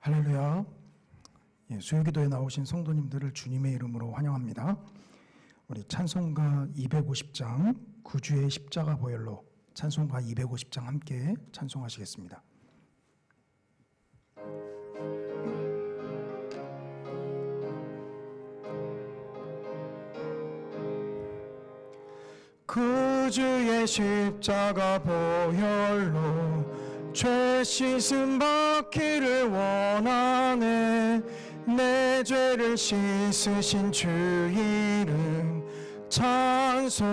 할렐루야. 수요기도에 나오신 성도님들을 주님의 이름으로 환영합니다. 우리 찬송가 250장 구주의 십자가 보혈로 찬송가 250장 함께 찬송하시겠습니다. 구주의 십자가 보혈로 죄 씻음 받기를 원하네. 내 죄를 씻으신 주 이름 찬송합시다.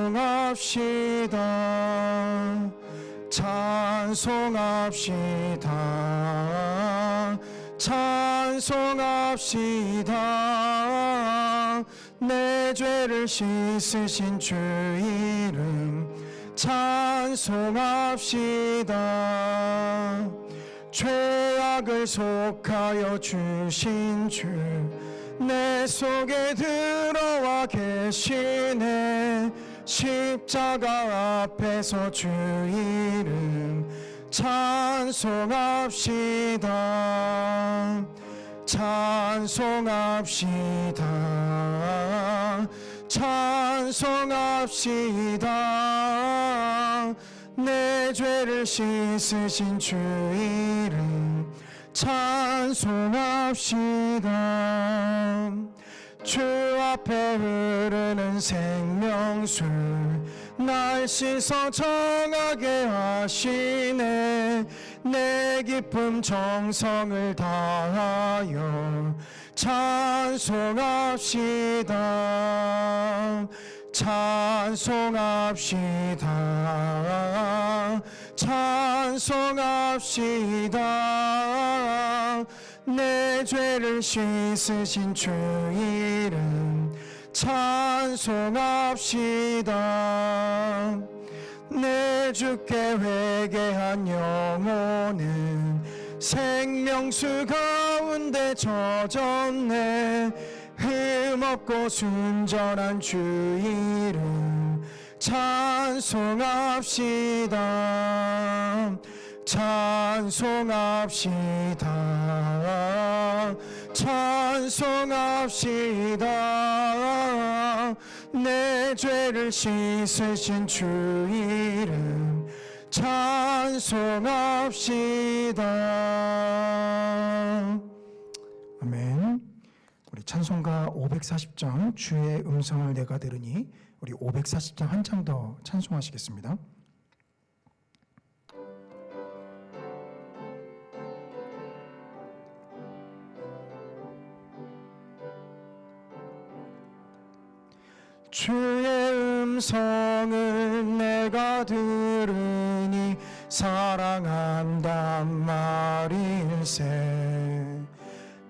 찬송합시다. 찬송합시다. 내 죄를 씻으신 주 이름 찬송합시다. 죄악을 속하여 주신 주 내 속에 들어와 계시네. 십자가 앞에서 주 이름 찬송합시다. 찬송합시다. 찬송합시다. 내 죄를 씻으신 주 이름 찬송합시다. 주 앞에 흐르는 생명수 날 씻어 정하게 하시네. 내 기쁨 정성을 다하여 찬송합시다. 찬송합시다. 찬송합시다. 내 죄를 씻으신 주 이름 찬송합시다. 내 주께 회개한 영혼은 생명수 가운데 젖었네. 흠없고 순전한 주 이름 찬송합시다. 찬송합시다. 찬송합시다. 내 죄를 씻으신 주 이름 찬송합시다. 아멘. 우리 찬송가 540장 주의 음성을 내가 들으니 우리 540장 한 장 더 찬송하시겠습니다. 주의 음성을 내가 들으니 사랑한단 말일세.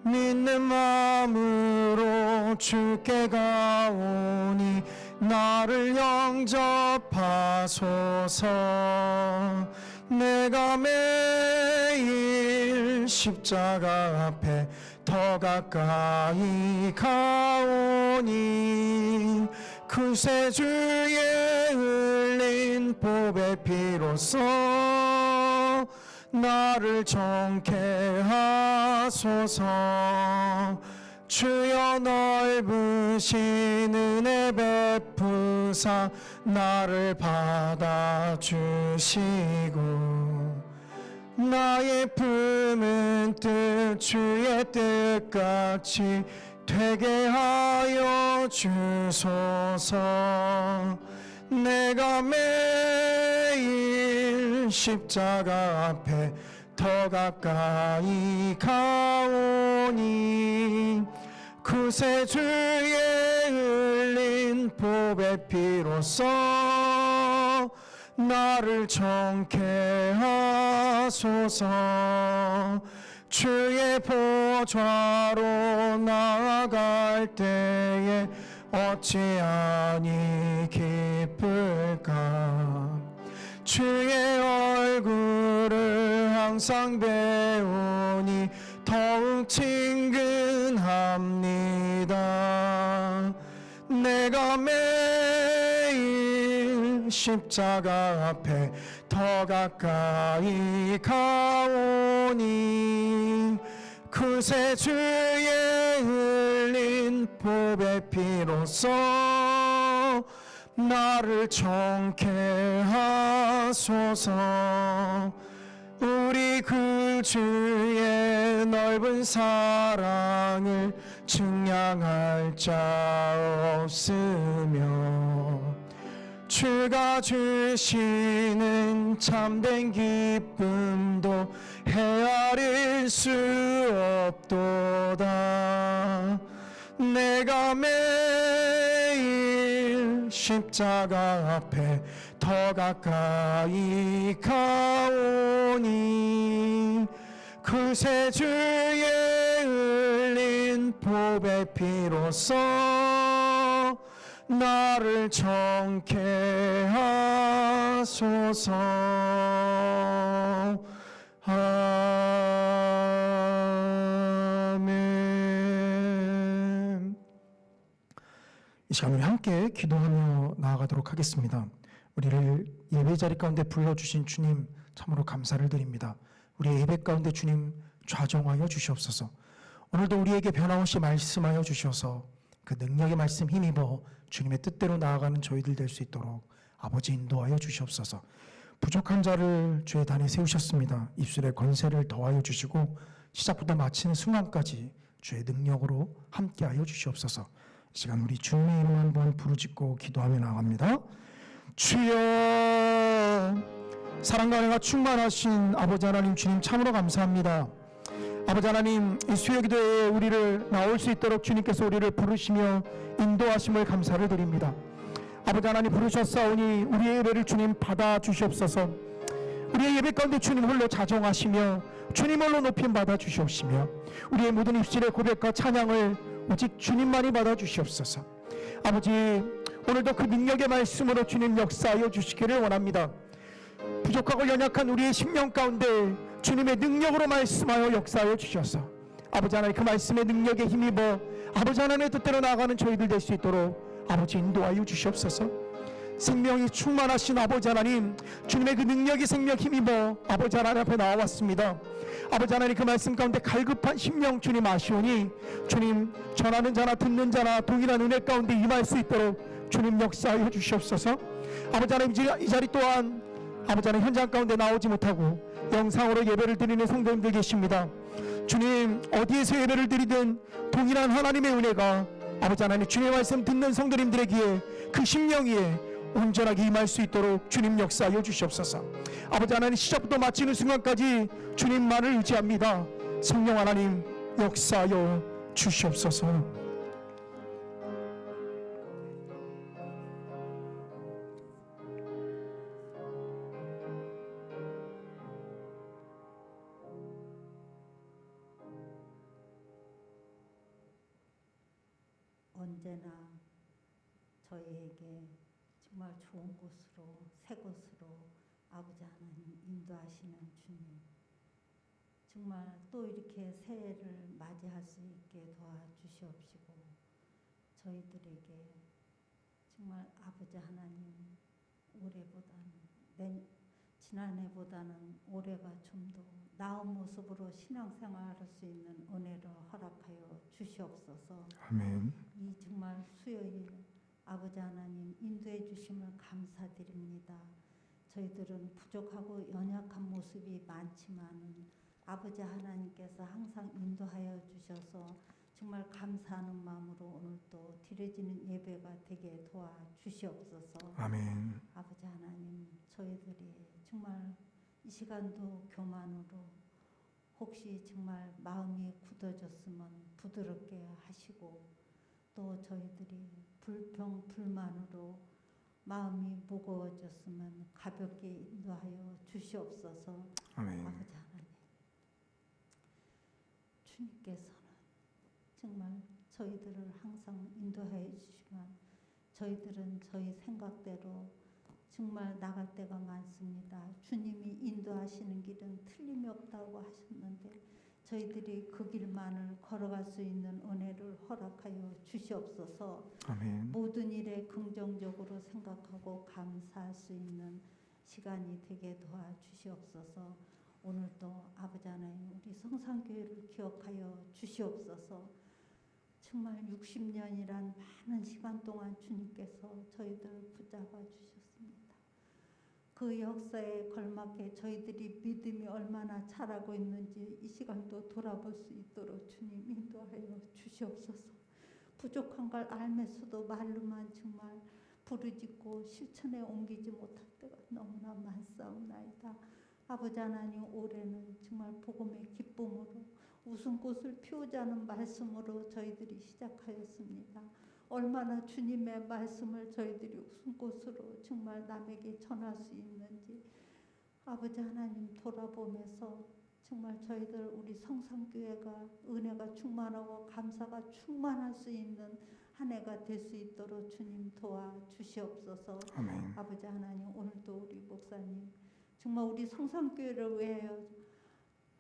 믿는 마음으로 주께 가오니 나를 영접하소서. 내가 매일 십자가 앞에 더 가까이 가오니 그새 주의 흘린 보배 피로써 나를 정케 하소서. 주여 넓으신 은혜 베푸사 나를 받아주시고 나의 품은 뜻 주의 뜻같이 되게 하여 주소서. 내가 매일 십자가 앞에 더 가까이 가오니 그새 주의 흘린 보배 피로써 나를 정케 하소서. 주의 보좌로 나아갈 때에 어찌하니 기쁠까. 주의 얼굴을 항상 배우니 더욱 친근합니다. 내가 매일 십자가 앞에 더 가까이 가오니 그새 주의 흘린 보배 피로써 나를 정케 하소서. 우리 그 주의 넓은 사랑을 증량할 자 없으며 주가 주시는 참된 기쁨도 헤아릴 수 없도다. 내가 매일 십자가 앞에 더 가까이 가오니 그새 주의 흘린 보배 피로써 나를 정케 하소서. 아멘. 이 시간 우리 함께 기도하며 나아가도록 하겠습니다. 우리를 예배 자리 가운데 불러주신 주님 참으로 감사를 드립니다. 우리의 예배 가운데 주님 좌정하여 주시옵소서. 오늘도 우리에게 변함없이 말씀하여 주셔서 그 능력의 말씀 힘입어 주님의 뜻대로 나아가는 저희들 될 수 있도록 아버지 인도하여 주시옵소서. 부족한 자를 주의 단에 세우셨습니다. 입술에 권세를 더하여 주시고 시작부터 마치는 순간까지 주의 능력으로 함께하여 주시옵소서. 이 시간 우리 주님의 이름 한번 부르짖고 기도하며 나갑니다. 주여, 사랑과 은혜가 충만하신 아버지 하나님 주님 참으로 감사합니다. 아버지 하나님, 이 수요기도에 우리를 나올 수 있도록 주님께서 우리를 부르시며 인도하심을 감사를 드립니다. 아버지 하나님, 부르셨사오니 우리의 예배를 주님 받아주시옵소서. 우리의 예배 가운데 주님 홀로 자정하시며 주님 홀로 높임 받아주시옵시며 우리의 모든 입술의 고백과 찬양을 오직 주님만이 받아주시옵소서. 아버지, 오늘도 그 능력의 말씀으로 주님 역사하여 주시기를 원합니다. 부족하고 연약한 우리의 심령 가운데 주님의 능력으로 말씀하여 역사하여 주셔서 아버지 하나님, 그 말씀의 능력에 힘입어 아버지 하나님의 뜻대로 나아가는 저희들 될 수 있도록 아버지 인도하여 주시옵소서. 생명이 충만하신 아버지 하나님, 주님의 그 능력이 생명 힘입어 아버지 하나님 앞에 나와왔습니다. 아버지 하나님, 그 말씀 가운데 갈급한 심령 주님 아시오니 주님, 전하는 자나 듣는 자나 동일한 은혜 가운데 임할 수 있도록 주님 역사하여 주시옵소서. 아버지 하나님, 이 자리 또한 아버지 하나님 현장 가운데 나오지 못하고 영상으로 예배를 드리는 성도님들 계십니다. 주님, 어디에서 예배를 드리든 동일한 하나님의 은혜가 아버지 하나님 주님의 말씀 듣는 성도님들에게 그 심령 위에 온전하게 임할 수 있도록 주님 역사하여 주시옵소서. 아버지 하나님, 시작부터 마치는 순간까지 주님만을 의지합니다. 성령 하나님 역사하여 주시옵소서. 언제나 저희에게 정말 좋은 곳으로, 새 곳으로 아버지 하나님 인도하시는 주님, 정말 또 이렇게 새해를 맞이할 수 있게 도와주시옵시고 저희들에게 정말 아버지 하나님, 올해보다는 지난해보다는 올해가 좀 더 나은 모습으로 신앙생활할 수 있는 은혜를 허락하여 주시옵소서. 아멘. 이 정말 수요일 아버지 하나님 인도해 주심을 감사드립니다. 저희들은 부족하고 연약한 모습이 많지만 아버지 하나님께서 항상 인도하여 주셔서 정말 감사하는 마음으로 오늘 또 드려지는 예배가 되게 도와주시옵소서. 아멘. 아버지 하나님, 저희들이 정말 이 시간도 교만으로 혹시 정말 마음이 굳어졌으면 부드럽게 하시고 또 저희들이 불평 불만으로 마음이 무거워졌으면 가볍게 인도하여 주시옵소서. 아멘. 아버지 하나님, 주님께서는 정말 저희들을 항상 인도해 주시지만 저희들은 저희 생각대로 정말 나갈 때가 많습니다. 주님이 인도하시는 길은 틀림이 없다고 하셨는데 저희들이 그 길만을 걸어갈 수 있는 은혜를 허락하여 주시옵소서. 아멘. 모든 일에 긍정적으로 생각하고 감사할 수 있는 시간이 되게 도와주시옵소서. 오늘도 아버지 하나님 우리 성산교회를 기억하여 주시옵소서. 정말 60년이란 많은 시간 동안 주님께서 저희들 붙잡아 주셨습니다. 그 역사에 걸맞게 저희들이 믿음이 얼마나 자라고 있는지 이 시간도 돌아볼 수 있도록 주님 인도하여 주시옵소서. 부족한 걸 알면서도 말로만 정말 부르짖고 실천에 옮기지 못할 때가 너무나 많사옵나이다. 아버지 하나님, 올해는 정말 복음의 기쁨으로 웃음꽃을 피우자는 말씀으로 저희들이 시작하였습니다. 얼마나 주님의 말씀을 저희들이 웃음꽃으로 정말 남에게 전할 수 있는지 아버지 하나님 돌아보면서 정말 저희들 우리 성산교회가 은혜가 충만하고 감사가 충만할 수 있는 한 해가 될 수 있도록 주님 도와주시옵소서. 아멘. 아버지 하나님, 오늘도 우리 목사님 정말 우리 성산교회를 위하여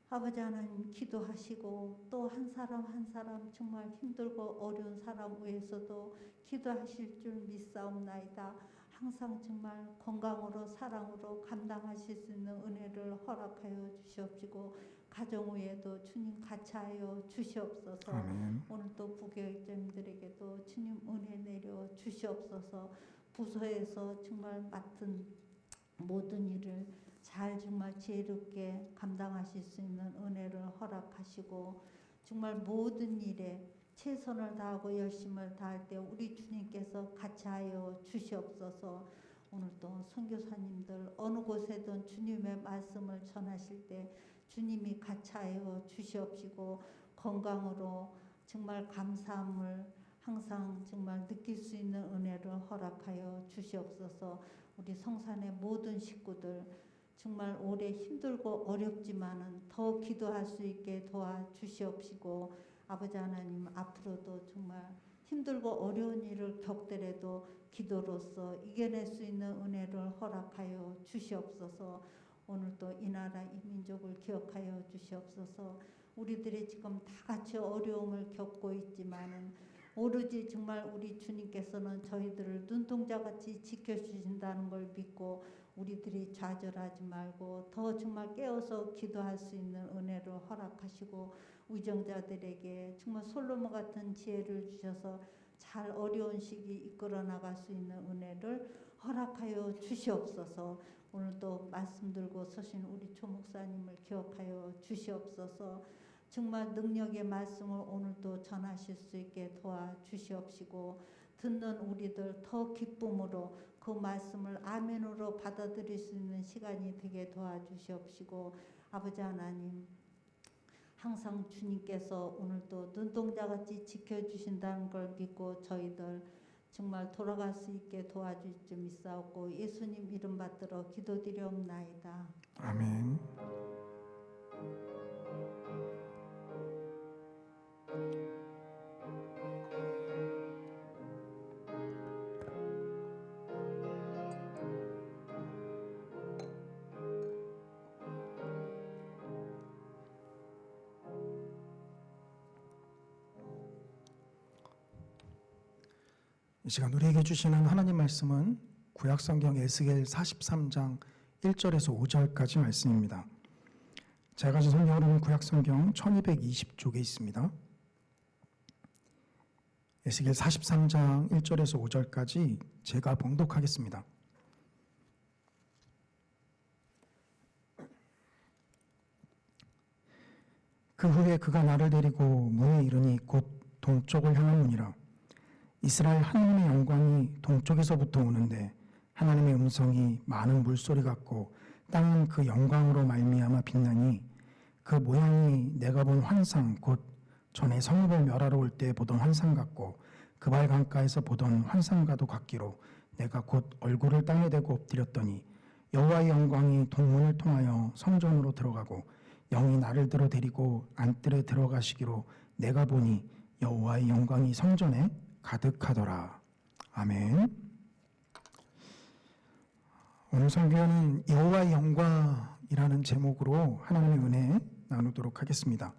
아버지 하나님 기도하시고 또 한 사람 한 사람 정말 힘들고 어려운 사람 위해서도 기도하실 줄 믿사옵나이다. 항상 정말 건강으로 사랑으로 감당하실 수 있는 은혜를 허락하여 주시옵시고 가정 위에도 주님 같이하여 주시옵소서. 아멘. 오늘도 부교육자님들에게도 주님 은혜 내려 주시옵소서. 부서에서 정말 맡은 모든 일을 잘 정말 지혜롭게 감당하실 수 있는 은혜를 허락하시고 정말 모든 일에 최선을 다하고 열심을 다할 때 우리 주님께서 같이하여 주시옵소서. 오늘도 선교사님들 어느 곳에든 주님의 말씀을 전하실 때 주님이 같이하여 주시옵시고 건강으로 정말 감사함을 항상 정말 느낄 수 있는 은혜를 허락하여 주시옵소서. 우리 성산의 모든 식구들 정말 올해 힘들고 어렵지만은 더 기도할 수 있게 도와주시옵시고 아버지 하나님 앞으로도 정말 힘들고 어려운 일을 겪더라도 기도로서 이겨낼 수 있는 은혜를 허락하여 주시옵소서. 오늘도 이 나라 이 민족을 기억하여 주시옵소서. 우리들이 지금 다 같이 어려움을 겪고 있지만은 오로지 정말 우리 주님께서는 저희들을 눈동자같이 지켜주신다는 걸 믿고 우리들이 좌절하지 말고 더 정말 깨어서 기도할 수 있는 은혜를 허락하시고 위정자들에게 정말 솔로몬 같은 지혜를 주셔서 잘 어려운 시기 이끌어 나갈 수 있는 은혜를 허락하여 주시옵소서. 오늘도 말씀 들고 서신 우리 조 목사님을 기억하여 주시옵소서. 정말 능력의 말씀을 오늘도 전하실 수 있게 도와주시옵시고 듣는 우리들 더 기쁨으로 그 말씀을 아멘으로 받아들일 수 있는 시간이 되게 도와주시옵시고 아버지 하나님 항상 주님께서 오늘도 눈동자같이 지켜주신다는 걸 믿고 저희들 정말 돌아갈 수 있게 도와줄 줄 믿사옵고 예수님 이름 받들어 기도드리옵나이다. 아멘. 이 시간 우리에게 주시는 하나님 말씀은 구약성경 에스겔 43장 1절에서 5절까지 말씀입니다. 제가 가진 성경으로는 구약성경 1220쪽에 있습니다. 에스겔 43장 1절에서 5절까지 제가 봉독하겠습니다. 그 후에 그가 나를 데리고 문에 이르니 곧 동쪽을 향한 문이라. 이스라엘 하나님의 영광이 동쪽에서부터 오는데 하나님의 음성이 많은 물소리 같고 땅은 그 영광으로 말미암아 빛나니 그 모양이 내가 본 환상 곧 전에 성읍을 멸하러 올 때 보던 환상 같고 그발 강가에서 보던 환상과도 같기로 내가 곧 얼굴을 땅에 대고 엎드렸더니 여호와의 영광이 동문을 통하여 성전으로 들어가고 영이 나를 들어 데리고 안뜰에 들어가시기로 내가 보니 여호와의 영광이 성전에 가득하더라. 아멘. 오늘 설교는 여호와의 영광이라는 제목으로 하나님의 은혜 나누도록 하겠습니다.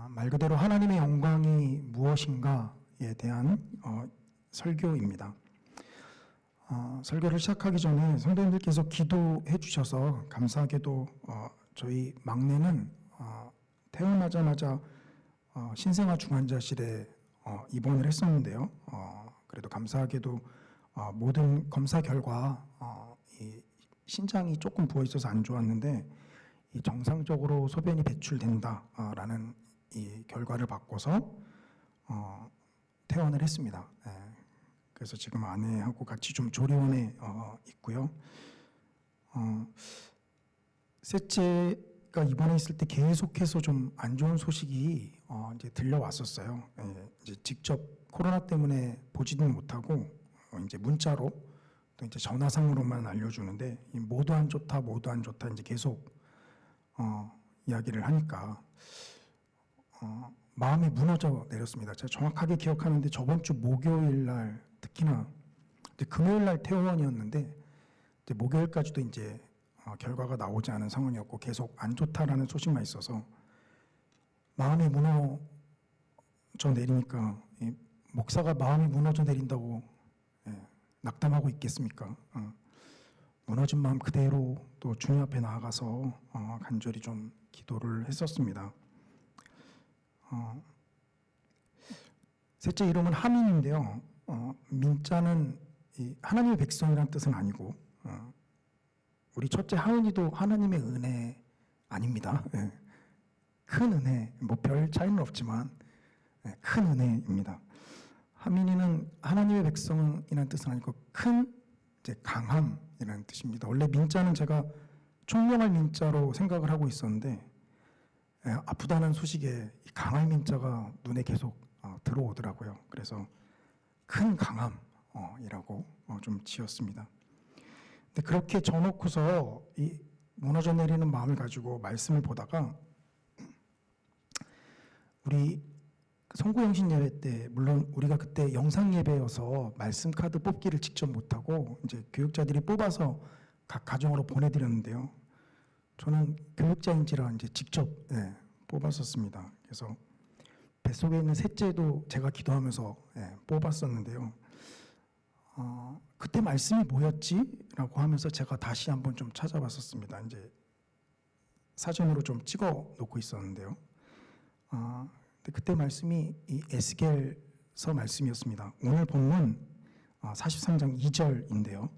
말 그대로 하나님의 영광이 무엇인가에 대한 설교입니다. 설교를 시작하기 전에 성도님들께서 기도해 주셔서 감사하게도 저희 막내는 태어나자마자 신생아 중환자실에 입원을 했었는데요. 그래도 감사하게도 모든 검사 결과 이 신장이 조금 부어 있어서 안 좋았는데 이 정상적으로 소변이 배출된다라는 이 결과를 받고서 퇴원을 했습니다. 그래서 지금 아내하고 같이 좀 조리원에 있고요. 셋째가 입원해 있을 때 계속해서 좀 안 좋은 소식이 이제 들려왔었어요. 이제 직접 코로나 때문에 보지는 못하고 이제 문자로 또 이제 전화상으로만 알려주는데 모두 안 좋다, 모두 안 좋다 이제 계속 이야기를 하니까 마음이 무너져 내렸습니다. 제가 정확하게 기억하는데 저번 주 목요일 날 특히나 금요일 날 퇴원이었는데 이제 목요일까지도 이제 결과가 나오지 않은 상황이었고 계속 안 좋다라는 소식만 있어서 마음이 무너져 내리니까 목사가 마음이 무너져 내린다고 낙담하고 있겠습니까? 무너진 마음 그대로 또 주님 앞에 나아가서 간절히 좀 기도를 했었습니다. 셋째 이름은 하민인데요. 민자는 하나님의 백성이란 뜻은 아니고 우리 첫째 하은이도 하나님의 은혜 아닙니다. 큰 은혜, 뭐 별 차이는 없지만 큰 은혜입니다. 하민이는 하나님의 백성이라는 뜻은 아니고 큰 이제 강함이라는 뜻입니다. 원래 민자는 제가 총명할 민자로 생각을 하고 있었는데 아프다는 소식에 강할 민자가 눈에 계속 들어오더라고요. 그래서 큰 강함이라고 좀 지었습니다. 근데 그렇게 져놓고서 이 무너져 내리는 마음을 가지고 말씀을 보다가 우리 성구영신 예배 때 물론 우리가 그때 영상 예배여서 말씀 카드 뽑기를 직접 못하고 이제 교육자들이 뽑아서 각 가정으로 보내드렸는데요. 저는 교육자인지라 이제 직접 뽑았었습니다. 그래서 뱃속에 있는 셋째도 제가 기도하면서 뽑았었는데요. 그때 말씀이 뭐였지? 라고 하면서 제가 다시 한번 좀 찾아봤었습니다. 이제 사전으로 좀 찍어 놓고 있었는데요. 근데 그때 말씀이 이 에스겔서 말씀이었습니다. 오늘 본문 43장 2절인데요.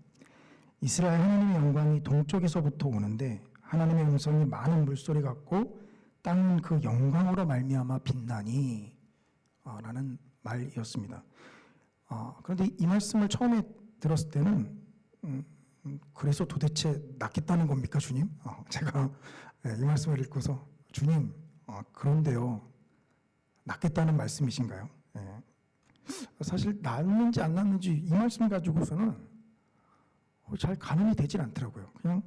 이스라엘 하나님의 영광이 동쪽에서부터 오는데 하나님의 음성이 많은 물소리 같고 땅은 그 영광으로 말미암아 빛나니 라는 말이었습니다. 그런데 이 말씀을 처음에 들었을 때는 그래서 도대체 낫겠다는 겁니까 주님? 제가 이 말씀을 읽고서 주님 그런데요 낫겠다는 말씀이신가요? 사실 낫는지 안 낫는지 이 말씀 가지고서는 잘 가늠이 되질 않더라고요. 그냥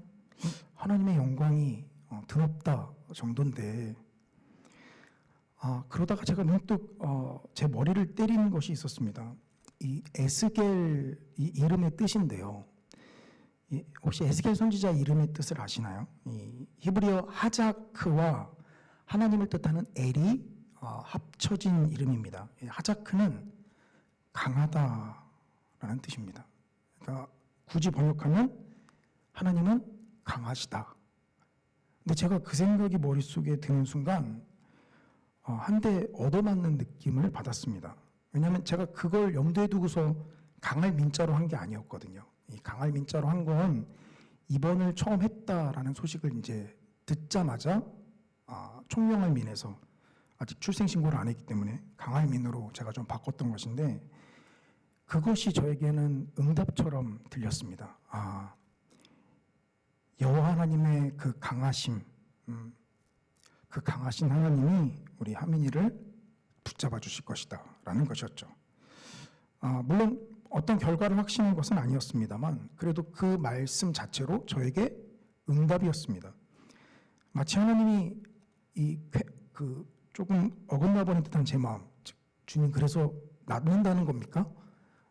하나님의 영광이 드럽다 정도인데 그러다가 제가 문득 제 머리를 때리는 것이 있었습니다. 이 에스겔 이 이름의 뜻인데요. 혹시 에스겔 선지자 이름의 뜻을 아시나요? 이 히브리어 하자크와 하나님을 뜻하는 엘이 합쳐진 이름입니다. 하자크는 강하다라는 뜻입니다. 그러니까 굳이 번역하면 하나님은 강하시다. 근데 제가 그 생각이 머릿속에 드는 순간 한 대 얻어맞는 느낌을 받았습니다. 왜냐하면 제가 그걸 염두에 두고서 강할 민자로 한 게 아니었거든요. 이 강할 민자로 한 건 입원을 처음 했다라는 소식을 이제 듣자마자 총명할 민에서 아직 출생신고를 안 했기 때문에 강할 민으로 제가 좀 바꿨던 것인데 그것이 저에게는 응답처럼 들렸습니다. 여호와 하나님의 그 강하심, 그 강하신 하나님이 우리 하민이를 붙잡아 주실 것이다 라는 것이었죠. 물론 어떤 결과를 확신한 것은 아니었습니다만 그래도 그 말씀 자체로 저에게 응답이었습니다. 마치 하나님이 그 조금 어긋나 버린 듯한 제 마음, 주님 그래서 낫는다는 겁니까?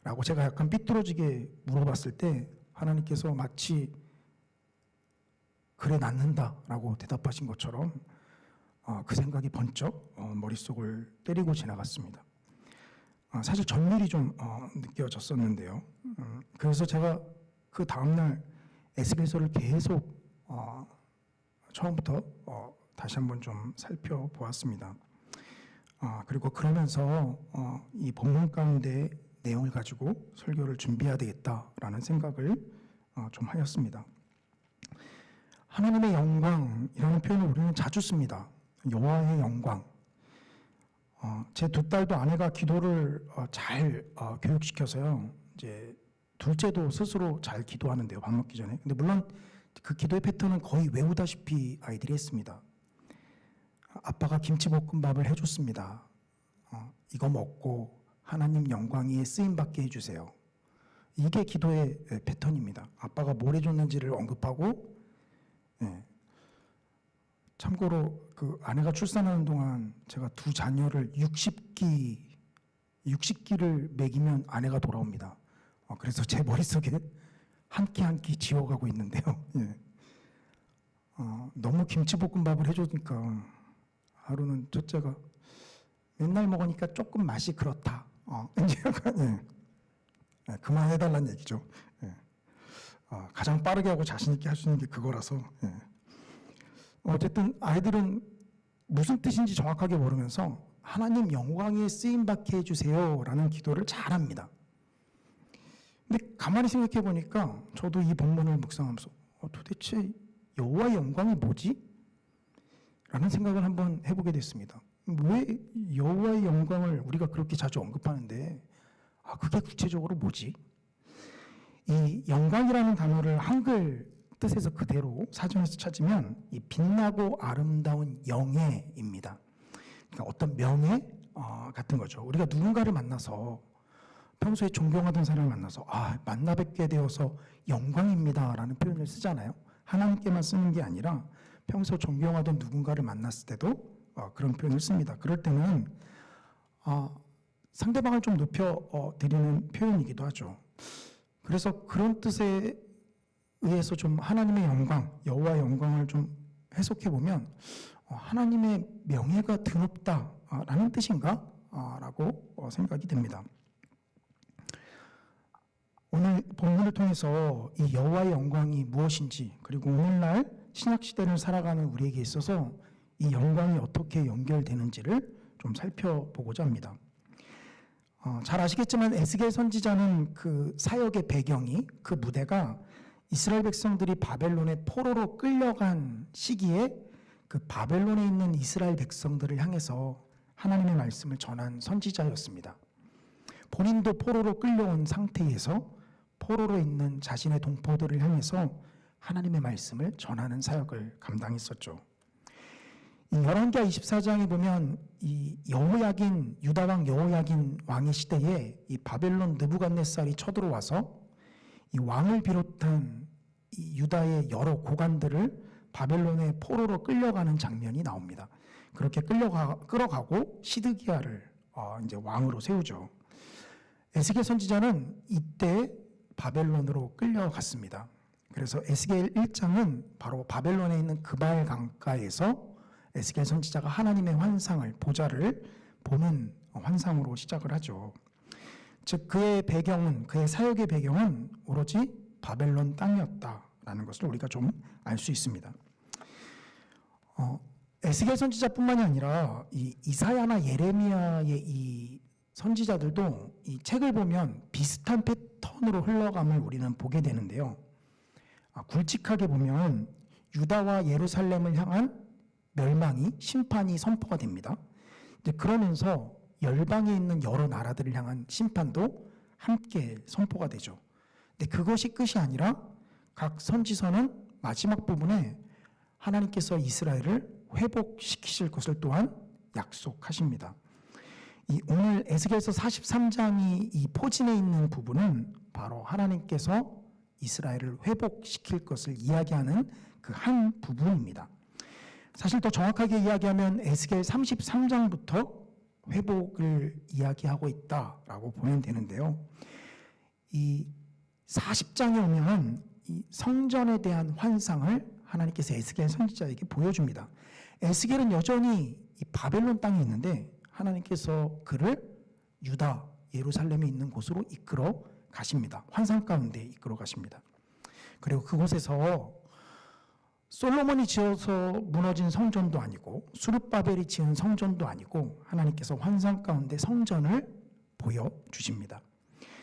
라고 제가 약간 삐뚤어지게 물어봤을 때 하나님께서 마치 그래 낫는다라고 대답하신 것처럼 그 생각이 번쩍 머릿속을 때리고 지나갔습니다. 사실 전율이 좀 느껴졌었는데요. 그래서 제가 그 다음날 에스겔서를 계속 처음부터 다시 한번 좀 살펴보았습니다. 그리고 그러면서 이 본문 가운데 내용을 가지고 설교를 준비해야 되겠다라는 생각을 좀 하였습니다. 하나님의 영광이라는 표현을 우리는 자주 씁니다. 여호와의 영광. 제 두 딸도 아내가 기도를 잘 교육시켜서요. 이제 둘째도 스스로 잘 기도하는데요. 밥 먹기 전에. 근데 물론 그 기도의 패턴은 거의 외우다시피 아이들이 했습니다. 아빠가 김치볶음밥을 해줬습니다. 이거 먹고 하나님 영광에 쓰임받게 해주세요. 이게 기도의 패턴입니다. 아빠가 뭘 해줬는지를 언급하고, 참고로 그 아내가 출산하는 동안 제가 두 자녀를 60끼를 먹이면 아내가 돌아옵니다. 그래서 제 머릿속에 한 끼 한 끼 지워가고 있는데요. 너무 김치볶음밥을 해주니까 하루는 첫째가 맨날 먹으니까 조금 맛이 그렇다. 이제 약간 그만해달라는 얘기죠. 가장 빠르게 하고 자신 있게 할 수 있는 게 그거라서. 어쨌든 아이들은 무슨 뜻인지 정확하게 모르면서 하나님 영광에 쓰임 받게 해주세요라는 기도를 잘합니다. 근데 가만히 생각해 보니까 저도 이 본문을 묵상하면서 도대체 여호와의 영광이 뭐지? 라는 생각을 한번 해보게 됐습니다. 왜 여호와의 영광을 우리가 그렇게 자주 언급하는데 그게 구체적으로 뭐지? 이 영광이라는 단어를 한글 뜻에서 그대로 사전에서 찾으면 이 빛나고 아름다운 영예입니다. 그러니까 어떤 명예 같은 거죠. 우리가 누군가를 만나서 평소에 존경하던 사람을 만나서 만나 뵙게 되어서 영광입니다라는 표현을 쓰잖아요. 하나님께만 쓰는 게 아니라 평소 존경하던 누군가를 만났을 때도 그런 표현을 씁니다. 그럴 때는 상대방을 좀 높여 드리는 표현이기도 하죠. 그래서 그런 뜻에 의해서 좀 하나님의 영광, 여호와의 영광을 좀 해석해 보면 하나님의 명예가 드높다라는 뜻인가? 라고 생각이 됩니다. 오늘 본문을 통해서 이 여호와의 영광이 무엇인지, 그리고 오늘날 신약 시대를 살아가는 우리에게 있어서 이 영광이 어떻게 연결되는지를 좀 살펴보고자 합니다. 잘 아시겠지만 에스겔 선지자는 그 사역의 배경이, 그 무대가 이스라엘 백성들이 바벨론의 포로로 끌려간 시기에 그 바벨론에 있는 이스라엘 백성들을 향해서 하나님의 말씀을 전한 선지자였습니다. 본인도 포로로 끌려온 상태에서 포로로 있는 자신의 동포들을 향해서 하나님의 말씀을 전하는 사역을 감당했었죠. 이 열왕기하 24장에 보면 이 여호야긴, 유다왕 여호야긴 왕의 시대에 이 바벨론 느부갓네살이 쳐들어와서 이 왕을 비롯한 이 유다의 여러 고관들을 바벨론의 포로로 끌려가는 장면이 나옵니다. 그렇게 끌어가고 시드기야를 이제 왕으로 세우죠. 에스겔 선지자는 이때 바벨론으로 끌려갔습니다. 그래서 에스겔 1장은 바로 바벨론에 있는 그발 강가에서 에스겔 선지자가 하나님의 환상을, 보좌를 보는 환상으로 시작을 하죠. 즉 그의 배경은, 그의 사역의 배경은 오로지 바벨론 땅이었다라는 것을 우리가 좀 알 수 있습니다. 에스겔 선지자뿐만이 아니라 이 이사야나 예레미야의 이 선지자들도 이 책을 보면 비슷한 패턴으로 흘러감을 우리는 보게 되는데요. 굵직하게 보면 유다와 예루살렘을 향한 멸망이, 심판이 선포가 됩니다. 이제 그러면서 열방에 있는 여러 나라들을 향한 심판도 함께 선포가 되죠. 근데 그것이 끝이 아니라 각 선지서는 마지막 부분에 하나님께서 이스라엘을 회복시키실 것을 또한 약속하십니다. 이 오늘 에스겔서 43장이 이 포진해 있는 부분은 바로 하나님께서 이스라엘을 회복시킬 것을 이야기하는 그 한 부분입니다. 사실 더 정확하게 이야기하면 에스겔 33장부터 회복을 이야기하고 있다라고 보면 되는데요. 이 40장에 오면 이 성전에 대한 환상을 하나님께서 에스겔 선지자에게 보여줍니다. 에스겔은 여전히 이 바벨론 땅에 있는데 하나님께서 그를 유다, 예루살렘에 있는 곳으로 이끌어 가십니다. 환상 가운데 이끌어 가십니다. 그리고 그곳에서 솔로몬이 지어서 무너진 성전도 아니고 수르바벨이 지은 성전도 아니고 하나님께서 환상 가운데 성전을 보여주십니다.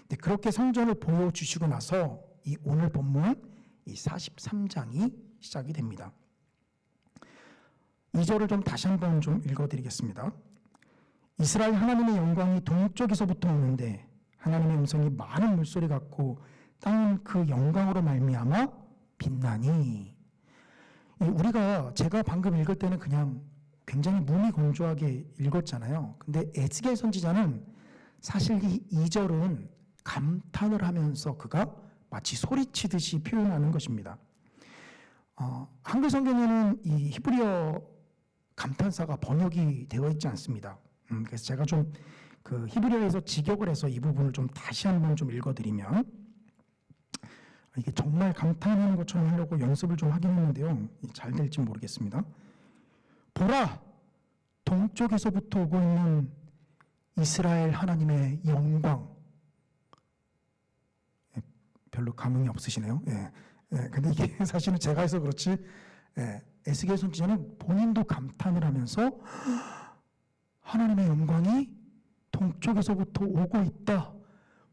근데 그렇게 성전을 보여주시고 나서 이 오늘 본문 이 43장이 시작이 됩니다. 2절을 좀 다시 한번 좀 읽어드리겠습니다. 이스라엘 하나님의 영광이 동쪽에서부터 오는데 하나님의 음성이 많은 물소리 같고 땅은 그 영광으로 말미암아 빛나니. 제가 방금 읽을 때는 그냥 굉장히 무미건조하게 읽었잖아요. 근데 에스겔 선지자는 사실 이 2절은 감탄을 하면서 그가 마치 소리치듯이 표현하는 것입니다. 한글 성경에는 이 히브리어 감탄사가 번역이 되어 있지 않습니다. 그래서 제가 좀 그 히브리어에서 직역을 해서 이 부분을 좀 다시 한번 좀 읽어드리면, 이게 정말 감탄하는 것처럼 하려고 연습을 좀 하긴 했는데요. 잘 될지 모르겠습니다. 보라! 동쪽에서부터 오고 있는 이스라엘 하나님의 영광. 별로 감흥이 없으시네요. 근데 이게 사실은 제가 해서 그렇지, 에스겔 선지자는 본인도 감탄을 하면서 하나님의 영광이 동쪽에서부터 오고 있다.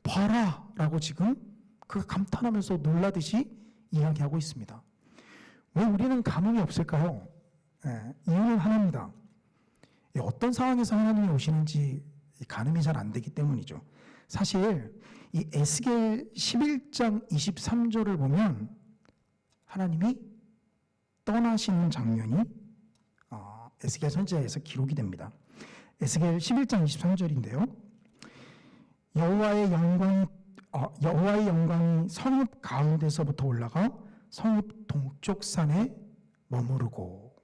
봐라! 라고 지금 그가 감탄하면서 놀라듯이 이야기하고 있습니다. 왜 우리는 감흥이 없을까요? 이유는 하나입니다. 어떤 상황에서 하나님이 오시는지 가늠이 잘 안 되기 때문이죠. 사실 이 에스겔 11장 23절을 보면 하나님이 떠나시는 장면이 에스겔 선지자에서 기록이 됩니다. 에스겔 11장 23절인데요. 여호와의 영광이 성읍 가운데서부터 올라가 성읍 동쪽 산에 머무르고.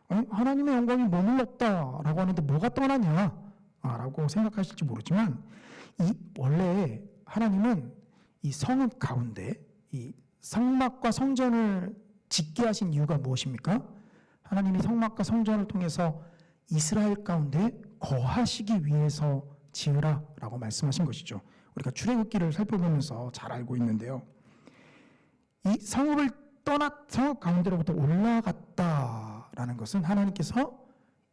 하나님의 영광이 머물렀다라고 하는데 뭐가 떠나냐라고 생각하실지 모르지만, 원래 하나님은 이 성읍 가운데 이 성막과 성전을 짓게 하신 이유가 무엇입니까? 하나님이 성막과 성전을 통해서 이스라엘 가운데 거하시기 위해서 지으라라고 말씀하신 것이죠. 우리가 출애굽기를 살펴보면서 잘 알고 있는데요. 이 성읍을 성읍 가운데로부터 올라갔다라는 것은 하나님께서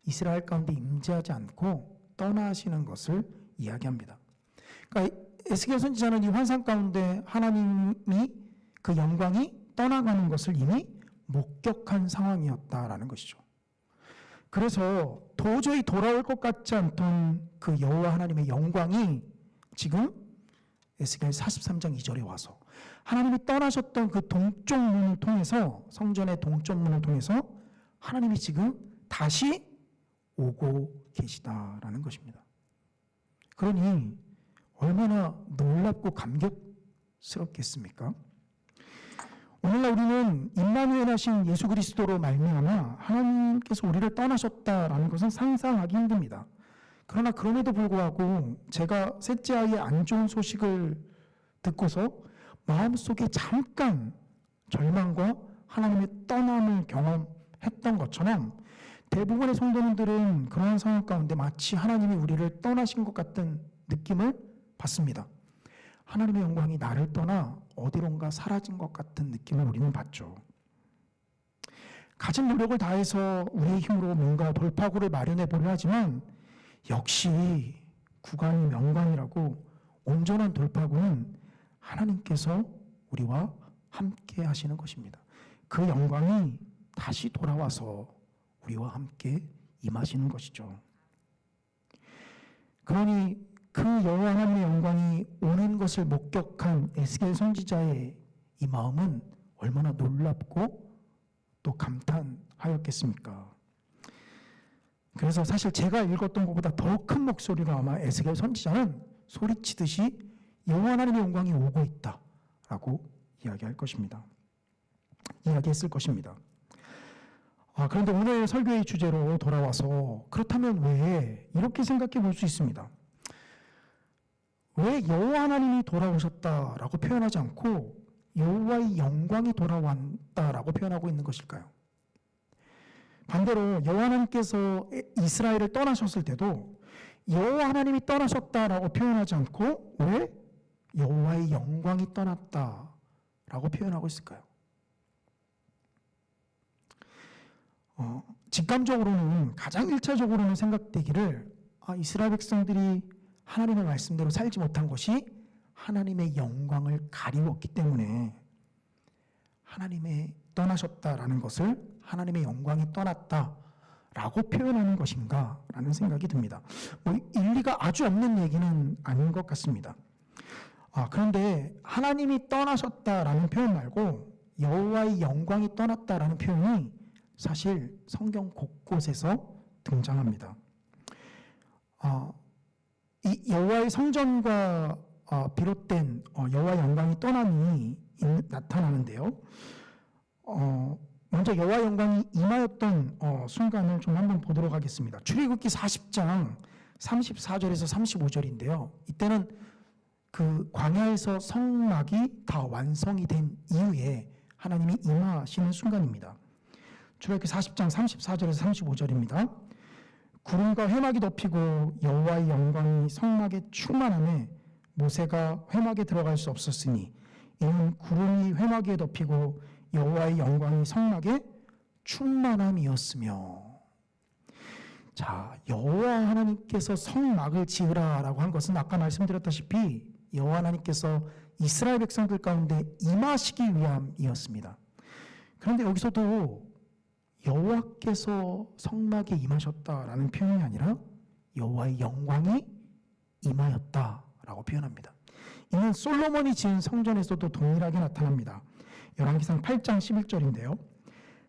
이스라엘 가운데 임재하지 않고 떠나시는 것을 이야기합니다. 그러니까 에스겔 선지자는 이 환상 가운데 하나님이 그 영광이 떠나가는 것을 이미 목격한 상황이었다라는 것이죠. 그래서 도저히 돌아올 것 같지 않던 그 여호와 하나님의 영광이 지금 에스겔 43장 2절에 와서 하나님이 떠나셨던 그 동쪽 문을 통해서, 성전의 동쪽 문을 통해서 하나님이 지금 다시 오고 계시다라는 것입니다. 그러니 얼마나 놀랍고 감격스럽겠습니까? 오늘날 우리는 임마누엘 하신 예수 그리스도로 말미암아 하나님께서 우리를 떠나셨다라는 것은 상상하기 힘듭니다. 그러나 그럼에도 불구하고 제가 셋째 아이의 안 좋은 소식을 듣고서 마음속에 잠깐 절망과 하나님의 떠남을 경험했던 것처럼 대부분의 성도님들은 그러한 상황 가운데 마치 하나님이 우리를 떠나신 것 같은 느낌을 받습니다. 하나님의 영광이 나를 떠나 어디론가 사라진 것 같은 느낌을 우리는 받죠. 가진 노력을 다해서 우리의 힘으로 뭔가 돌파구를 마련해 보려 하지만 역시 구간이 명관이라고 온전한 돌파구는 하나님께서 우리와 함께 하시는 것입니다. 그 영광이 다시 돌아와서 우리와 함께 임하시는 것이죠. 그러니 그 여호와 하나님의 영광이 오는 것을 목격한 에스겔 선지자의 이 마음은 얼마나 놀랍고 또 감탄하였겠습니까? 그래서 사실 제가 읽었던 것보다 더 큰 목소리로 아마 에스겔 선지자는 소리치듯이 여호와 하나님의 영광이 오고 있다라고 이야기했을 것입니다. 그런데 오늘 설교의 주제로 돌아와서, 그렇다면 왜 이렇게 생각해 볼 수 있습니다. 왜 여호와 하나님이 돌아오셨다라고 표현하지 않고 여호와의 영광이 돌아왔다라고 표현하고 있는 것일까요? 반대로 여호와 하나님께서 이스라엘을 떠나셨을 때도 여호와 하나님이 떠나셨다라고 표현하지 않고 왜 여호와의 영광이 떠났다라고 표현하고 있을까요? 직감적으로는 가장 1차적으로는 생각되기를 이스라엘 백성들이 하나님의 말씀대로 살지 못한 것이 하나님의 영광을 가리웠기 때문에 하나님의 떠나셨다라는 것을 하나님의 영광이 떠났다라고 표현하는 것인가 라는 생각이 듭니다. 일리가 아주 없는 얘기는 아닌 것 같습니다. 그런데 하나님이 떠나셨다라는 표현 말고 여호와의 영광이 떠났다라는 표현이 사실 성경 곳곳에서 등장합니다. 이 여호와의 성전과 비롯된 여호와의 영광이 떠남이 나타나는데요. 먼저 여호와의 영광이 임하였던 순간을 좀 한번 보도록 하겠습니다. 출애굽기 40장 34절에서 35절인데요. 이때는 그 광야에서 성막이 다 완성이 된 이후에 하나님이 임하시는 순간입니다. 출애굽기 40장 34절에서 35절입니다. 구름과 회막이 덮이고 여호와의 영광이 성막에 충만하매 모세가 회막에 들어갈 수 없었으니 이는 구름이 회막에 덮이고 여호와의 영광이 성막에 충만함이었으며. 자, 여호와 하나님께서 성막을 지으라라고 한 것은 아까 말씀드렸다시피 여호와 하나님께서 이스라엘 백성들 가운데 임하시기 위함이었습니다. 그런데 여기서도 여호와께서 성막에 임하셨다라는 표현이 아니라 여호와의 영광이 임하였다라고 표현합니다. 이는 솔로몬이 지은 성전에서도 동일하게 나타납니다. 열왕기상 8장 11절인데요.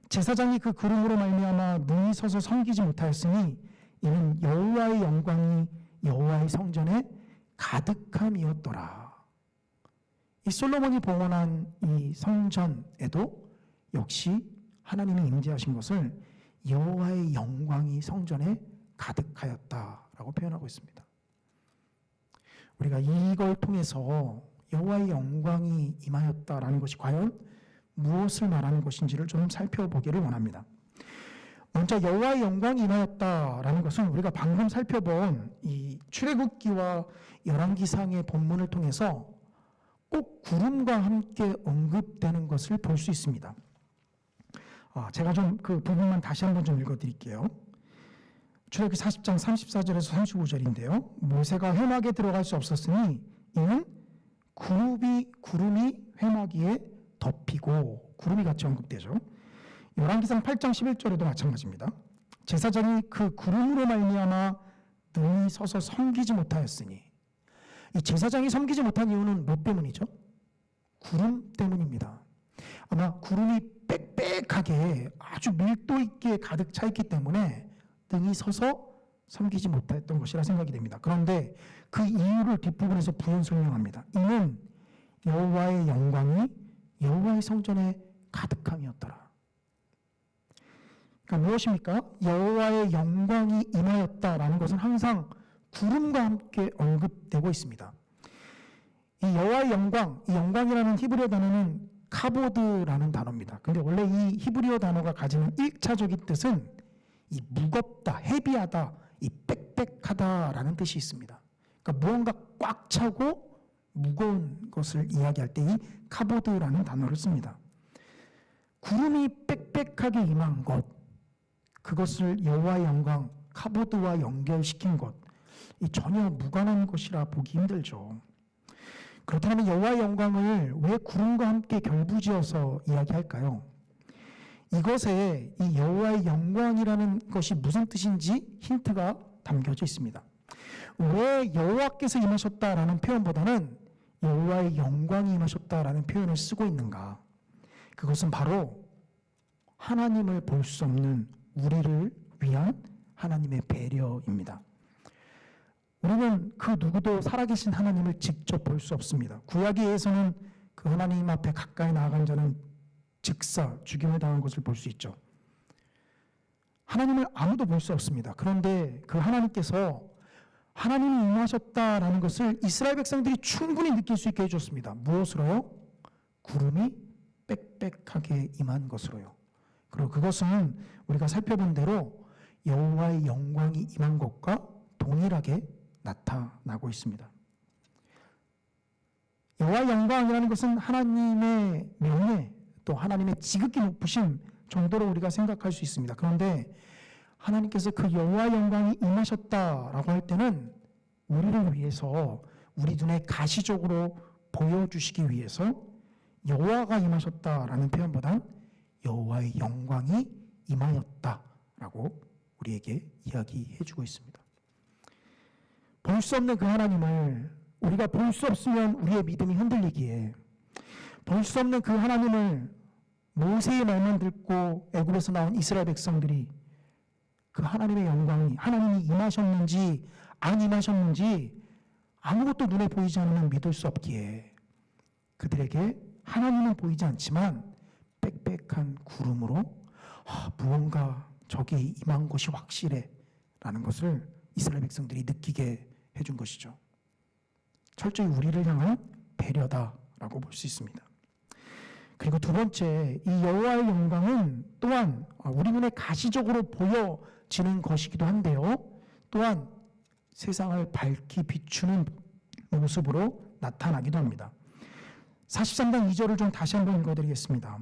제사장이 그 구름으로 말미암아 능히 서서 섬기지 못하였으니 이는 여호와의 영광이 여호와의 성전에 가득함이었더라. 이 솔로몬이 봉헌한 이 성전에도 역시 하나님이 임재하신 것을 여호와의 영광이 성전에 가득하였다라고 표현하고 있습니다. 우리가 이걸 통해서 여호와의 영광이 임하였다라는 것이 과연 무엇을 말하는 것인지를 좀 살펴보기를 원합니다. 먼저 여호와의 영광이 임하였다라는 것은 우리가 방금 살펴본 이 출애굽기와 열왕기상의 본문을 통해서 꼭 구름과 함께 언급되는 것을 볼 수 있습니다. 제가 좀 그 부분만 다시 한번 좀 읽어드릴게요. 출애굽기 40장 34절에서 35절인데요. 모세가 회막에 들어갈 수 없었으니 이는 구름이 회막 위에 덮이고, 구름이 같이 언급되죠. 열왕기상 8장 11절에도 마찬가지입니다. 제사장이 그 구름으로 말미암아 능히 서서 섬기지 못하였으니, 이 제사장이 섬기지 못한 이유는 뭐 때문이죠? 구름 때문입니다. 아마 구름이 빽빽하게 아주 밀도 있게 가득 차 있기 때문에 능히 서서 섬기지 못했던 것이라 생각이 됩니다. 그런데 그 이유를 뒷부분에서 부연 설명합니다. 이는 여호와의 영광이 여호와의 성전에 가득함이었더라. 그러니까 무엇입니까? 여호와의 영광이 임하였다라는 것은 항상 구름과 함께 언급되고 있습니다. 이 여호와의 영광, 이 영광이라는 히브리어 단어는 카보드라는 단어입니다. 근데 원래 이 히브리어 단어가 가지는 1차적인 뜻은 이 무겁다, 헤비하다, 이 빽빽하다라는 뜻이 있습니다. 그러니까 무언가 꽉 차고 무거운 것을 이야기할 때 이 카보드라는 단어를 씁니다. 구름이 빽빽하게 임한 것, 그것을 여호와의 영광, 카보드와 연결시킨 것, 이 전혀 무관한 것이라 보기 힘들죠. 그렇다면 여호와의 영광을 왜 구름과 함께 결부지어서 이야기할까요? 이것에 이 여호와의 영광이라는 것이 무슨 뜻인지 힌트가 담겨져 있습니다. 왜 여호와께서 임하셨다라는 표현보다는 여호와의 영광이 임하셨다라는 표현을 쓰고 있는가? 그것은 바로 하나님을 볼 수 없는 우리를 위한 하나님의 배려입니다. 우리는 그 누구도 살아계신 하나님을 직접 볼 수 없습니다. 구약에서는 그 하나님 앞에 가까이 나아간 자는 즉사 죽임을 당한 것을 볼 수 있죠. 하나님을 아무도 볼 수 없습니다. 그런데 그 하나님께서 하나님이 임하셨다라는 것을 이스라엘 백성들이 충분히 느낄 수 있게 해줬습니다. 무엇으로요? 구름이 빽빽하게 임한 것으로요. 그리고 그것은 우리가 살펴본 대로 여호와의 영광이 임한 것과 동일하게 나타나고 있습니다. 여호와의 영광이라는 것은 하나님의 명예, 또 하나님의 지극히 높으심 정도로 우리가 생각할 수 있습니다. 그런데 하나님께서 그 여호와의 영광이 임하셨다라고 할 때는 우리를 위해서 우리 눈에 가시적으로 보여주시기 위해서 여호와가 임하셨다라는 표현보단 여호와의 영광이 임하였다라고 우리에게 이야기해주고 있습니다. 볼 수 없는 그 하나님을 우리가 볼 수 없으면 우리의 믿음이 흔들리기에, 볼 수 없는 그 하나님을 모세의 말만 듣고 애굽에서 나온 이스라엘 백성들이 그 하나님의 영광이, 하나님이 임하셨는지 안 임하셨는지 아무것도 눈에 보이지 않으면 믿을 수 없기에 그들에게 하나님은 보이지 않지만 빽빽한 구름으로 무언가 저기 임한 것이 확실해 라는 것을 이스라엘 백성들이 느끼게 해준 것이죠. 철저히 우리를 향한 배려다라고 볼 수 있습니다. 그리고 두 번째, 이 여호와의 영광은 또한 우리 눈에 가시적으로 보여지는 것이기도 한데요, 또한 세상을 밝히 비추는 모습으로 나타나기도 합니다. 43장 2절을 좀 다시 한번 읽어드리겠습니다.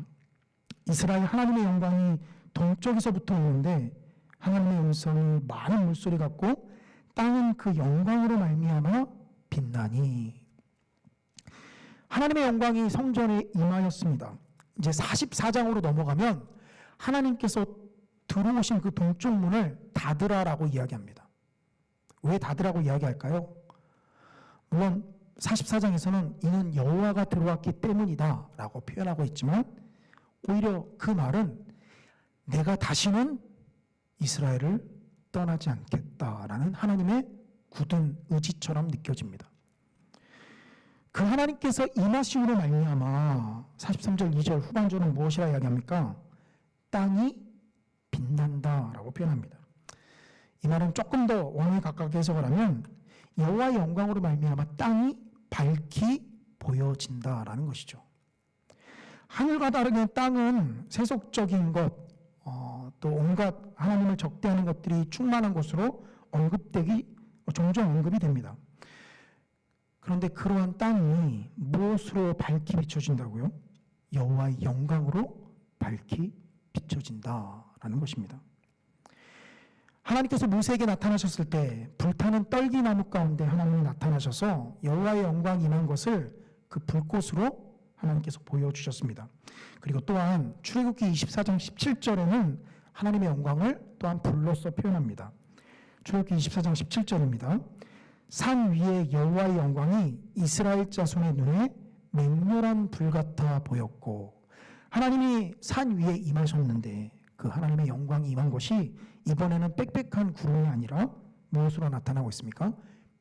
이스라엘 하나님의 영광이 동쪽에서부터 오는데 하나님의 음성이 많은 물소리 같고 땅은 그 영광으로 말미암아 빛나니. 하나님의 영광이 성전에 임하였습니다. 이제 44장으로 넘어가면 하나님께서 들어오신 그 동쪽 문을 닫으라라고 이야기합니다. 왜 닫으라고 이야기할까요? 물론 44장에서는 이는 여호와가 들어왔기 때문이다 라고 표현하고 있지만 오히려 그 말은 내가 다시는 이스라엘을 떠나지 않겠다라는 하나님의 굳은 의지처럼 느껴집니다. 그 하나님께서 임하심으로 말미암아 43절 2절 후반절은 무엇이라 이야기합니까? 땅이 빛난다라고 표현합니다. 이 말은 조금 더 원어에 가깝게 해석을 하면 여호와의 영광으로 말미암아 땅이 밝히 보여진다라는 것이죠. 하늘과 다르게 땅은 세속적인 것, 또 온갖 하나님을 적대하는 것들이 충만한 곳으로 종종 언급이 됩니다. 그런데 그러한 땅이 무엇으로 밝히 비춰진다고요? 여호와의 영광으로 밝히 비춰진다라는 것입니다. 하나님께서 모세에게 나타나셨을 때 불타는 떨기나무 가운데 하나님이 나타나셔서 여호와의 영광이 임한 것을 그 불꽃으로 하나님께서 보여주셨습니다. 그리고 또한 출애굽기 24장 17절에는 하나님의 영광을 또한 불로써 표현합니다. 출애굽기 24장 17절입니다. 산 위에 여호와의 영광이 이스라엘 자손의 눈에 맹렬한 불 같아 보였고, 하나님이 산 위에 임하셨는데 그 하나님의 영광이 임한 것이 이번에는 빽빽한 구름이 아니라 무엇으로 나타나고 있습니까?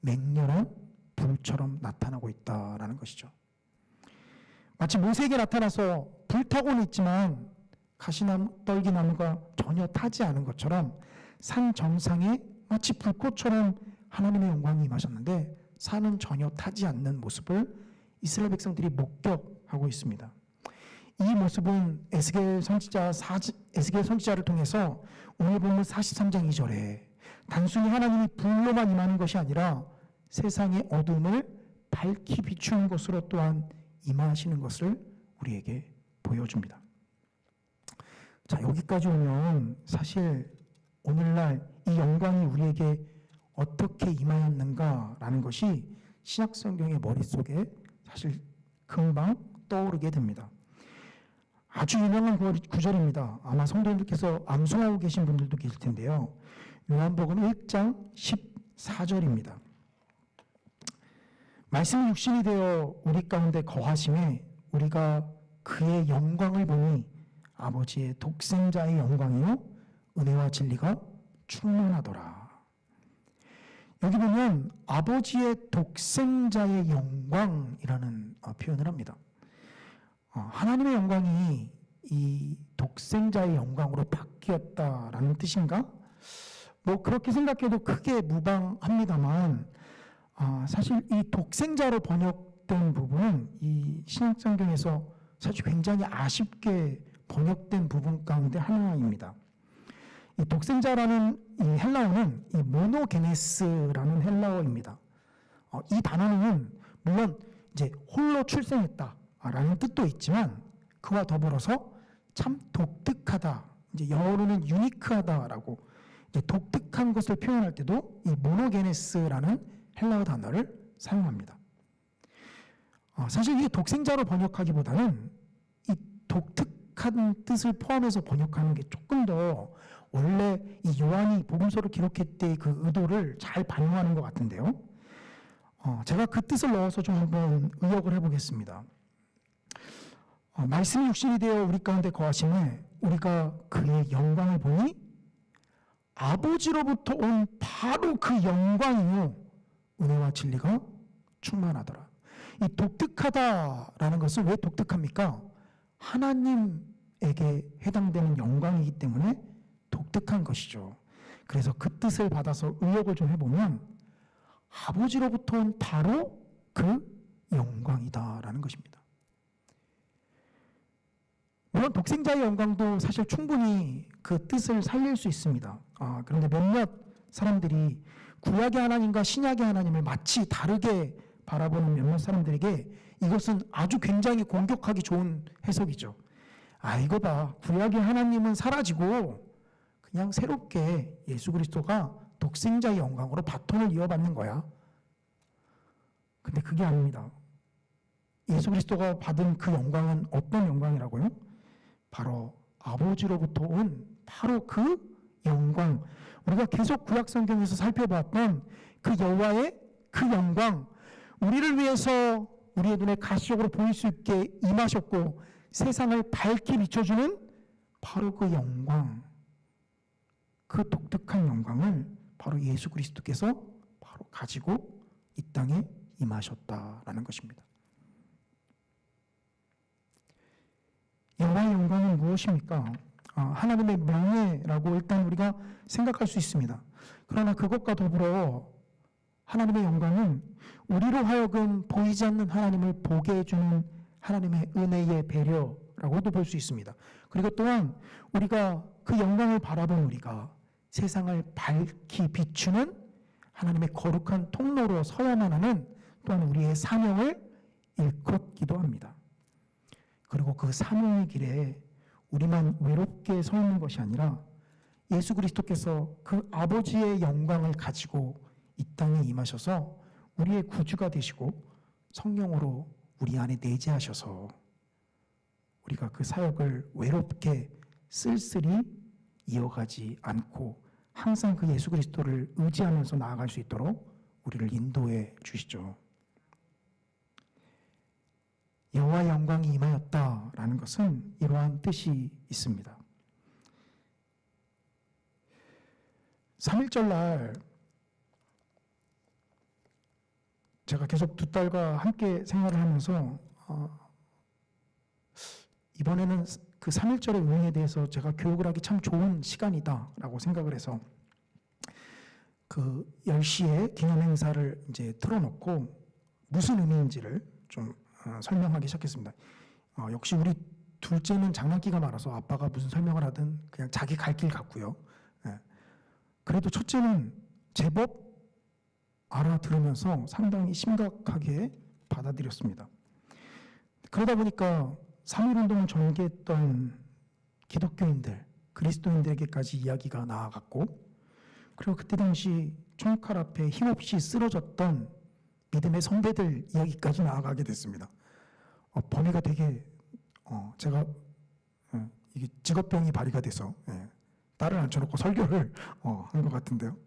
맹렬한 불처럼 나타나고 있다라는 것이죠. 마치 모세에게 나타나서 불타고는 있지만 가시나무, 떨기나무가 전혀 타지 않은 것처럼 산 정상에 마치 불꽃처럼 하나님의 영광이 임하셨는데 산은 전혀 타지 않는 모습을 이스라엘 백성들이 목격하고 있습니다. 이 모습은 에스겔 선지자를 통해서 오늘 본문 43장 2절에 단순히 하나님이 불로만 임하는 것이 아니라 세상의 어둠을 밝히 비추는 것으로 또한 임하시는 것을 우리에게 보여줍니다. 자, 여기까지 오면 사실 오늘날 이 영광이 우리에게 어떻게 임하였는가라는 것이 신약성경의 머릿속에 사실 금방 떠오르게 됩니다. 아주 유명한 구절입니다. 아마 성도님들께서 암송하고 계신 분들도 계실 텐데요. 요한복음 1장 14절입니다. 말씀이 육신이 되어 우리 가운데 거하심에 우리가 그의 영광을 보니 아버지의 독생자의 영광이요 은혜와 진리가 충만하더라. 여기 보면 아버지의 독생자의 영광이라는 표현을 합니다. 하나님의 영광이 이 독생자의 영광으로 바뀌었다라는 뜻인가? 뭐 그렇게 생각해도 크게 무방합니다만 사실 이 독생자로 번역된 부분은 이 신약성경에서 사실 굉장히 아쉽게 번역된 부분 가운데 하나입니다. 이 독생자라는 이 헬라어는 이 모노게네스라는 헬라어입니다. 이 단어는 물론 이제 홀로 출생했다라는 뜻도 있지만 그와 더불어서 참 독특하다, 이제 영어로는 유니크하다라고 이제 독특한 것을 표현할 때도 이 모노게네스라는 헬라어 단어를 사용합니다. 사실 이게 독생자로 번역하기보다는 이 독특한 뜻을 포함해서 번역하는 게 조금 더 원래 이 요한이 복음서를 기록했을 때 그 의도를 잘 반영하는 것 같은데요. 제가 그 뜻을 넣어서 좀 한번 의역을 해보겠습니다. 말씀이 육신이 되어 우리 가운데 거하심에 우리가 그의 영광을 보니 아버지로부터 온 바로 그 영광이요 은혜와 진리가 충만하더라. 이 독특하다라는 것은 왜 독특합니까? 하나님에게 해당되는 영광이기 때문에 독특한 것이죠. 그래서 그 뜻을 받아서 의역을 좀 해보면 아버지로부터 온 바로 그 영광이다라는 것입니다. 물론 독생자의 영광도 사실 충분히 그 뜻을 살릴 수 있습니다. 그런데 몇몇 사람들이 구약의 하나님과 신약의 하나님을 마치 다르게 바라보는 몇몇 사람들에게 이것은 아주 굉장히 공격하기 좋은 해석이죠. 이거 봐, 구약의 하나님은 사라지고 그냥 새롭게 예수 그리스도가 독생자의 영광으로 바톤을 이어받는 거야. 근데 그게 아닙니다. 예수 그리스도가 받은 그 영광은 어떤 영광이라고요? 바로 아버지로부터 온 바로 그 영광. 우리가 계속 구약 성경에서 살펴봤던 그 여호와의 그 영광, 우리를 위해서 우리의 눈에 가시적으로 보일 수 있게 임하셨고 세상을 밝게 비춰주는 바로 그 영광, 그 독특한 영광을 바로 예수 그리스도께서 바로 가지고 이 땅에 임하셨다라는 것입니다. 여호와의 영광은 무엇입니까? 하나님의 명예라고 일단 우리가 생각할 수 있습니다. 그러나 그것과 더불어 하나님의 영광은 우리로 하여금 보이지 않는 하나님을 보게 해주는 하나님의 은혜의 배려라고도 볼 수 있습니다. 그리고 또한 우리가 그 영광을 바라본 우리가 세상을 밝히 비추는 하나님의 거룩한 통로로 서야만 하는 또한 우리의 사명을 일컫기도 합니다. 그리고 그 사명의 길에 우리만 외롭게 서 있는 것이 아니라 예수 그리스도께서 그 아버지의 영광을 가지고 이 땅에 임하셔서 우리의 구주가 되시고 성령으로 우리 안에 내재하셔서 우리가 그 사역을 외롭게 쓸쓸히 이어가지 않고 항상 그 예수 그리스도를 의지하면서 나아갈 수 있도록 우리를 인도해 주시죠. 여호와의 영광이 임하였다라는 것은 이러한 뜻이 있습니다. 3.1절 날 제가 계속 두 딸과 함께 생활을 하면서 이번에는 그 3.1절의 의미에 대해서 제가 교육을 하기 참 좋은 시간이다라고 생각을 해서 그 10시에 기념행사를 이제 틀어놓고 무슨 의미인지를 좀 설명하기 시작했습니다. 역시 우리 둘째는 장난기가 많아서 아빠가 무슨 설명을 하든 그냥 자기 갈 길 갔고요. 그래도 첫째는 제법 알아들으면서 상당히 심각하게 받아들였습니다. 그러다 보니까 3.1운동을 전개했던 기독교인들, 그리스도인들에게까지 이야기가 나아갔고, 그리고 그때 당시 총칼 앞에 힘없이 쓰러졌던 믿음의 선배들 이야기까지 나아가게 됐습니다. 범위가 되게 제가 이게 직업병이 발휘가 돼서 딸을 앉혀놓고 설교를 한 것 같은데요.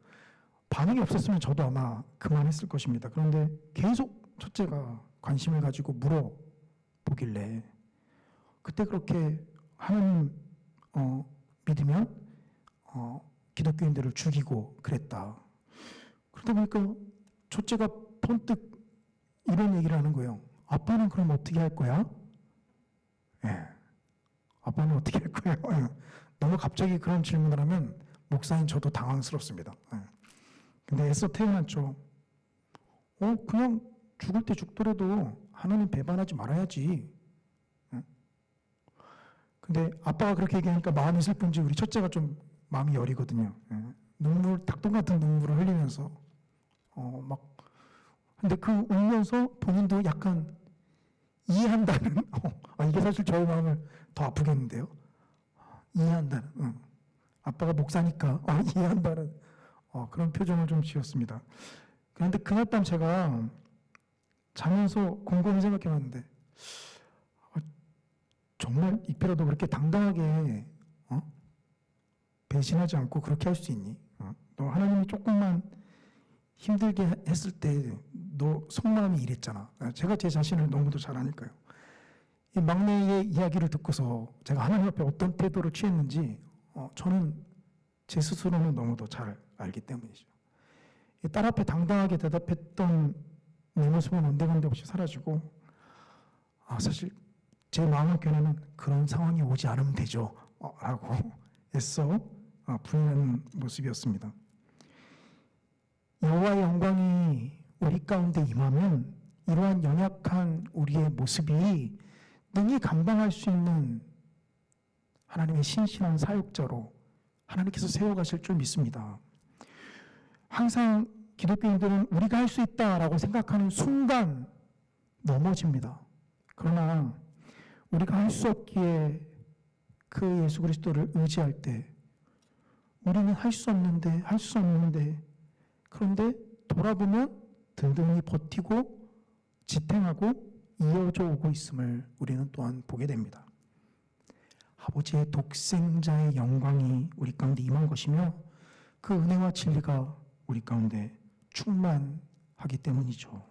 반응이 없었으면 저도 아마 그만했을 것입니다. 그런데 계속 첫째가 관심을 가지고 물어보길래 그때 그렇게 하나님 믿으면 기독교인들을 죽이고 그랬다. 그러다 보니까 첫째가 번뜩 이런 얘기를 하는 거예요. 아빠는 그럼 어떻게 할 거야? 아빠는 어떻게 할 거예요? 너무 갑자기 그런 질문을 하면 목사인 저도 당황스럽습니다. 근데 애써 태어났죠. 그냥 죽을 때 죽더라도 하나님 배반하지 말아야지. 근데 아빠가 그렇게 얘기하니까 마음이 슬픈지 우리 첫째가 좀 마음이 여리거든요. 눈물, 닭똥 같은 눈물을 흘리면서 막 근데 그 울면서 본인도 약간 이해한다는 이게 사실 저의 마음을 더 아프겠는데요. 이해한다는 아빠가 목사니까 이해한다는 그런 표정을 좀 지었습니다. 그런데 그날 밤 제가 자면서 곰곰이 생각해봤는데 정말 이피라도 그렇게 당당하게 배신하지 않고 그렇게 할 수 있니? 너 하나님이 조금만 힘들게 했을 때 너 속마음이 이랬잖아. 제가 제 자신을 너무도 잘 아니까요. 이 막내의 이야기를 듣고서 제가 하나님 앞에 어떤 태도를 취했는지 저는 제 스스로는 너무도 잘 알기 때문이죠. 딸 앞에 당당하게 대답했던 내 모습은 온데간데 없이 사라지고 사실 제 마음속에는 그런 상황이 오지 않으면 되죠 라고 애써 부인하는 모습이었습니다. 여호와의 영광이 우리 가운데 임하면 이러한 연약한 우리의 모습이 능히 감당할 수 있는 하나님의 신실한 사역자로 하나님께서 세워가실 줄 믿습니다. 항상 기독교인들은 우리가 할 수 있다라고 생각하는 순간 넘어집니다. 그러나 우리가 할 수 없기에 그 예수 그리스도를 의지할 때 우리는 할 수 없는데 그런데 돌아보면 든든히 버티고 지탱하고 이어져 오고 있음을 우리는 또한 보게 됩니다. 아버지의 독생자의 영광이 우리 가운데 임한 것이며 그 은혜와 진리가 우리 가운데 충만하기 때문이죠.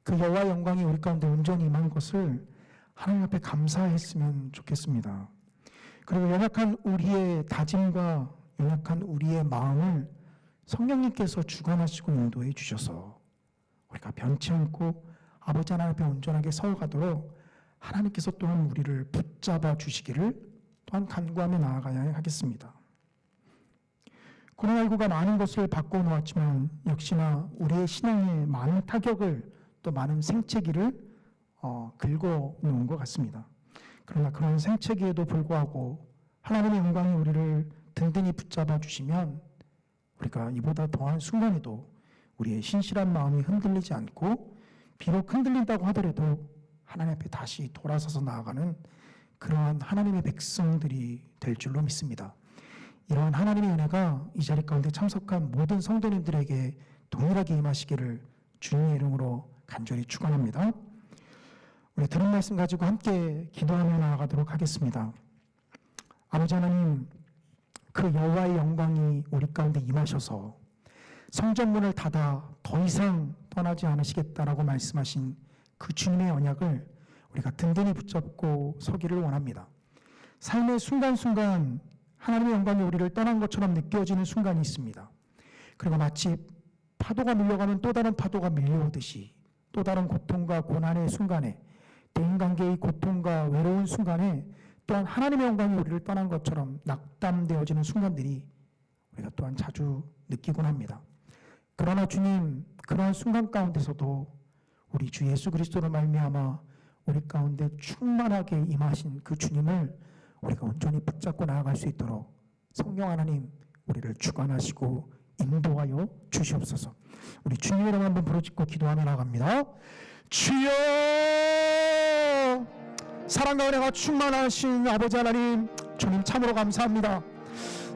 그 여호와의 영광이 우리 가운데 온전히 임한 것을 하나님 앞에 감사했으면 좋겠습니다. 그리고 연약한 우리의 다짐과 연약한 우리의 마음을 성령님께서 주관하시고 인도해 주셔서 우리가 변치 않고 아버지 하나님 앞에 온전하게 서가도록 하나님께서 또한 우리를 붙잡아 주시기를 또한 간구하며 나아가야 하겠습니다. 코로나19가 많은 것을 바꿔놓았지만 역시나 우리의 신앙에 많은 타격을 또 많은 생채기를 긁어놓은 것 같습니다. 그러나 그런 생채기에도 불구하고 하나님의 영광이 우리를 든든히 붙잡아 주시면 우리가 이보다 더한 순간에도 우리의 신실한 마음이 흔들리지 않고 비록 흔들린다고 하더라도 하나님 앞에 다시 돌아서서 나아가는 그러한 하나님의 백성들이 될 줄로 믿습니다. 이러한 하나님의 은혜가 이 자리 가운데 참석한 모든 성도님들에게 동일하게 임하시기를 주님의 이름으로 간절히 축원합니다. 우리 들은 말씀 가지고 함께 기도하며 나아가도록 하겠습니다. 아버지 하나님, 그 여호와의 영광이 우리 가운데 임하셔서 성전문을 닫아 더 이상 떠나지 않으시겠다라고 말씀하신 그 주님의 언약을 우리가 든든히 붙잡고 서기를 원합니다. 삶의 순간순간 하나님의 영광이 우리를 떠난 것처럼 느껴지는 순간이 있습니다. 그리고 마치 파도가 밀려가면 또 다른 파도가 밀려오듯이 또 다른 고통과 고난의 순간에 대인관계의 고통과 외로운 순간에 또한 하나님의 영광이 우리를 떠난 것처럼 낙담되어지는 순간들이 우리가 또한 자주 느끼곤 합니다. 그러나 주님, 그러한 순간 가운데서도 우리 주 예수 그리스도로 말미암아 우리 가운데 충만하게 임하신 그 주님을 우리가 온전히 붙잡고 나아갈 수 있도록 성령 하나님 우리를 주관하시고 인도하여 주시옵소서. 우리 주님의 이름 한번 부르짖고 기도하며 나갑니다. 주여, 사랑과 은혜가 충만하신 아버지 하나님, 주님 참으로 감사합니다.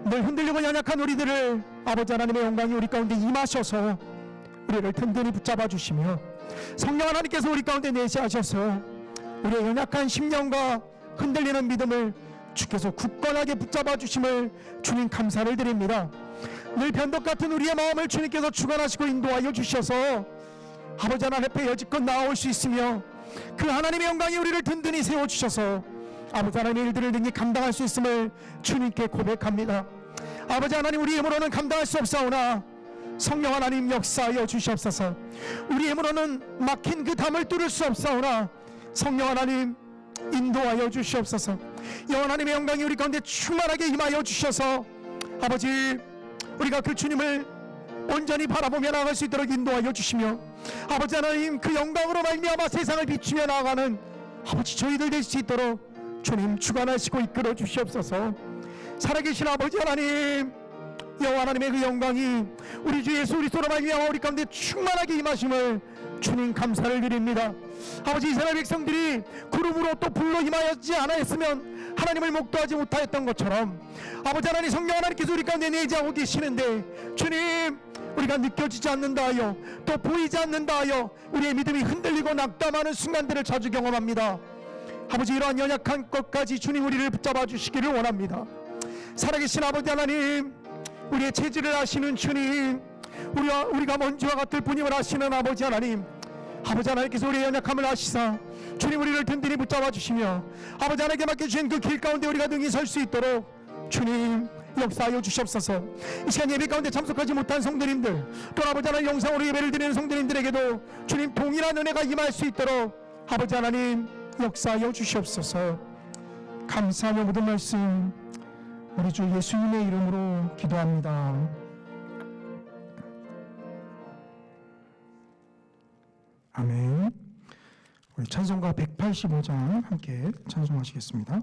늘 흔들리고 연약한 우리들을 아버지 하나님의 영광이 우리 가운데 임하셔서 우리를 든든히 붙잡아 주시며 성령 하나님께서 우리 가운데 내시하셔서 우리의 연약한 심령과 흔들리는 믿음을 주께서 굳건하게 붙잡아 주심을 주님 감사를 드립니다. 늘 변덕 같은 우리의 마음을 주님께서 주관하시고 인도하여 주셔서 아버지 하나님 앞에 여지껏 나아올 수 있으며 그 하나님의 영광이 우리를 든든히 세워주셔서 아버지 하나님의 일들을 능히 감당할 수 있음을 주님께 고백합니다. 아버지 하나님, 우리 힘으로는 감당할 수 없사오나 성령 하나님 역사하여 주시옵소서. 우리 힘으로는 막힌 그 담을 뚫을 수 없사오나 성령 하나님 인도하여 주시옵소서. 하나님의 영광이 우리 가운데 충만하게 임하여 주셔서 아버지, 우리가 그 주님을 온전히 바라보며 나아갈 수 있도록 인도하여 주시며 아버지 하나님, 그 영광으로 말미암아 세상을 비추며 나아가는 아버지 저희들 될 수 있도록 주님 주관하시고 이끌어 주시옵소서. 살아계신 아버지 하나님, 여호와 하나님의 그 영광이 우리 주 예수 그리스도로 말미암아 우리 가운데 충만하게 임하심을 주님 감사를 드립니다. 아버지, 이스라엘 백성들이 구름으로 또 불로 임하였지 않았으면 하나님을 목도하지 못하였던 것처럼 아버지 하나님, 성령 하나님께서 우리 가운데 내재하고 계시는데 주님, 우리가 느껴지지 않는다 하여 또 보이지 않는다 하여 우리의 믿음이 흔들리고 낙담하는 순간들을 자주 경험합니다. 아버지, 이러한 연약한 것까지 주님 우리를 붙잡아 주시기를 원합니다. 살아계신 아버지 하나님, 우리의 체질을 아시는 주님, 우리가 먼지와 같을 뿐임을 아시는 아버지 하나님, 아버지 하나님께서 우리의 연약함을 아시사 주님 우리를 든든히 붙잡아 주시며 아버지 하나님께 맡겨주신 그 길 가운데 우리가 능히 설 수 있도록 주님 역사하여 주시옵소서. 이 시간 예배 가운데 참석하지 못한 성도님들, 또 아버지 하나님 영상으로 예배를 드리는 성도님들에게도 주님 동일한 은혜가 임할 수 있도록 아버지 하나님 역사하여 주시옵소서. 감사하며 모든 말씀 우리 주 예수님의 이름으로 기도합니다. 아멘. 우리 찬송가 185장 함께 찬송하시겠습니다.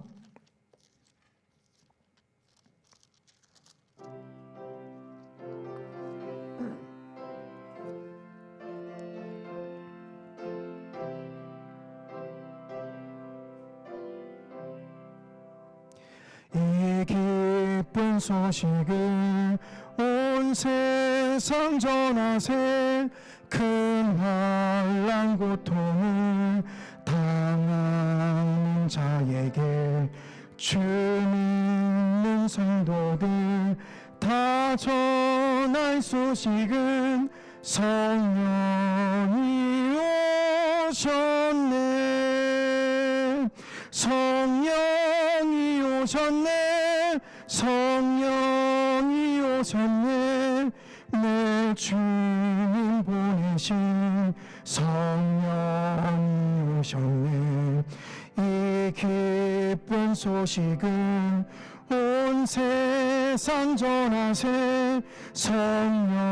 이 기쁜 소식을 온 세상 전하세. 큰 환난 고통을 당하는 자에게 주 믿는 성도들 다 전할 소식은 성령이 오셨네. 성령이 오셨네. 성령이 오셨네. 내 주님 보내신 성령이 오셨네. 이 기쁜 소식은 온 세상 전하세. 성령이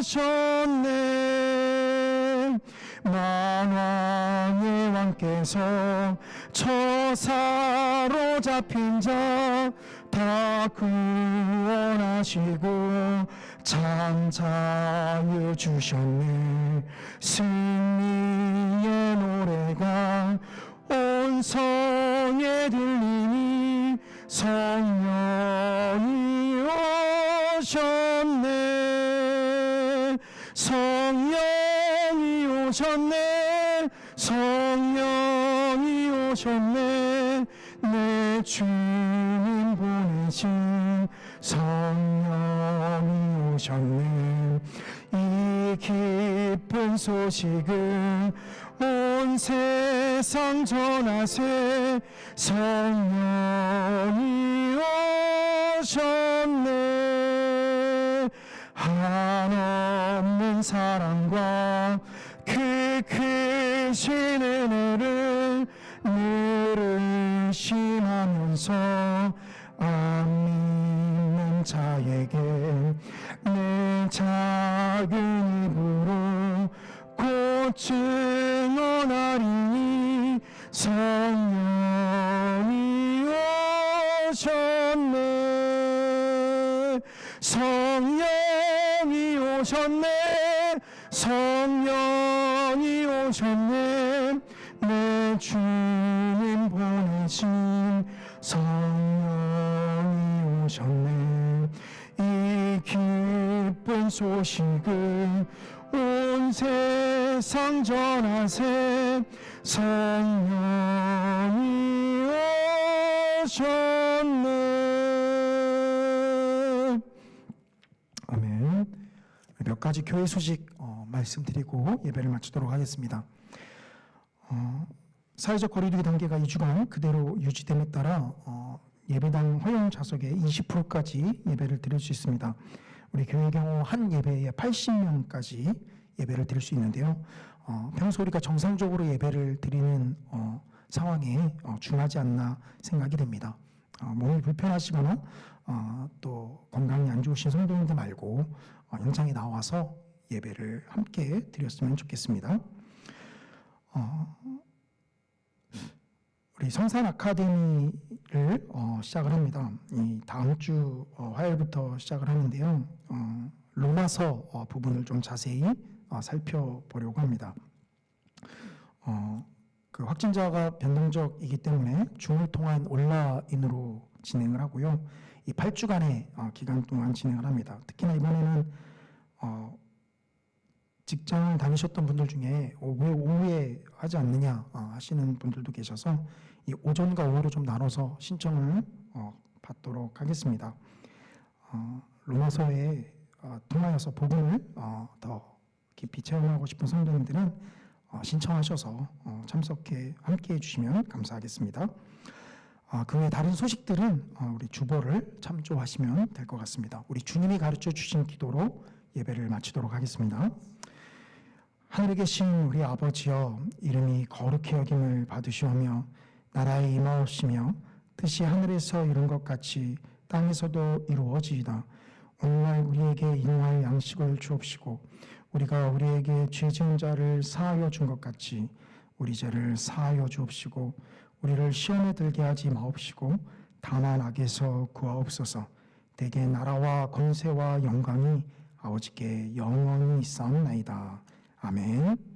오셨네. 만왕의 왕께서 저 사로잡힌 자 다 구원하시고 장자유 주셨네. 승리의 노래가 온 성에 들리니 성령이 오셨네. 성령이 오셨네. 성령이 오셨네. 내 주님 보내신 성령이 오셨네. 이 기쁜 소식을 온 세상 전하세. 성령이 오셨네. 한없는 사랑과 그 크신 은혜를 늘 의심하면서 안 믿는 자에게 내 작은 입으로 곧 증언하리니 성령이 오셨네. 성령이 오셨네. 성령이 오셨네. 내 주님 보내신 성령이 오셨네. 이 기쁜 소식을 온 세상 전하세. 성령이 오셨네. 아멘. 몇 가지 교회 소식 말씀드리고 예배를 마치도록 하겠습니다. 사회적 거리두기 단계가 2주간 그대로 유지됨에 따라 예배당 허용 좌석의 20%까지 예배를 드릴 수 있습니다. 우리 교회 경우 한 예배에 80명까지 예배를 드릴 수 있는데요. 평소 우리가 정상적으로 예배를 드리는 상황에 준하지 않나 생각이 됩니다. 몸이 불편하시거나 또 건강이 안 좋으신 성도님들 말고 현장에 나와서 예배를 함께 드렸으면 좋겠습니다. 우리 성산 아카데미 시작을 합니다. 이 다음 주 화요일부터 시작을 하는데요. 로마서 부분을 좀 자세히 살펴보려고 합니다. 그 확진자가 변동적이기 때문에 줌을 통한 온라인으로 진행을 하고요. 이 8주간의 기간 동안 진행을 합니다. 특히나 이번에는 직장 다니셨던 분들 중에 왜 오후에 하지 않느냐 하시는 분들도 계셔서 이 오전과 오후로 좀 나눠서 신청을 받도록 하겠습니다. 로마서에 통하여서 복음을 더 깊이 체험하고 싶은 성도님들은 신청하셔서 참석해 함께 해주시면 감사하겠습니다. 그 외 다른 소식들은 우리 주보를 참조하시면 될 것 같습니다. 우리 주님이 가르쳐 주신 기도로 예배를 마치도록 하겠습니다. 하늘에 계신 우리 아버지여, 이름이 거룩히 여김을 받으시오며 나라에 임하옵시며 뜻이 하늘에서 이룬 것 같이 땅에서도 이루어지이다. 오늘날 우리에게 일용할 양식을 주옵시고 우리가 우리에게 죄 지은 자를 사하여 준 것 같이 우리 죄를 사하여 주옵시고 우리를 시험에 들게 하지 마옵시고 다만 악에서 구하옵소서. 대개 나라와 권세와 영광이 아버지께 영원히 있사옵나이다. 아멘.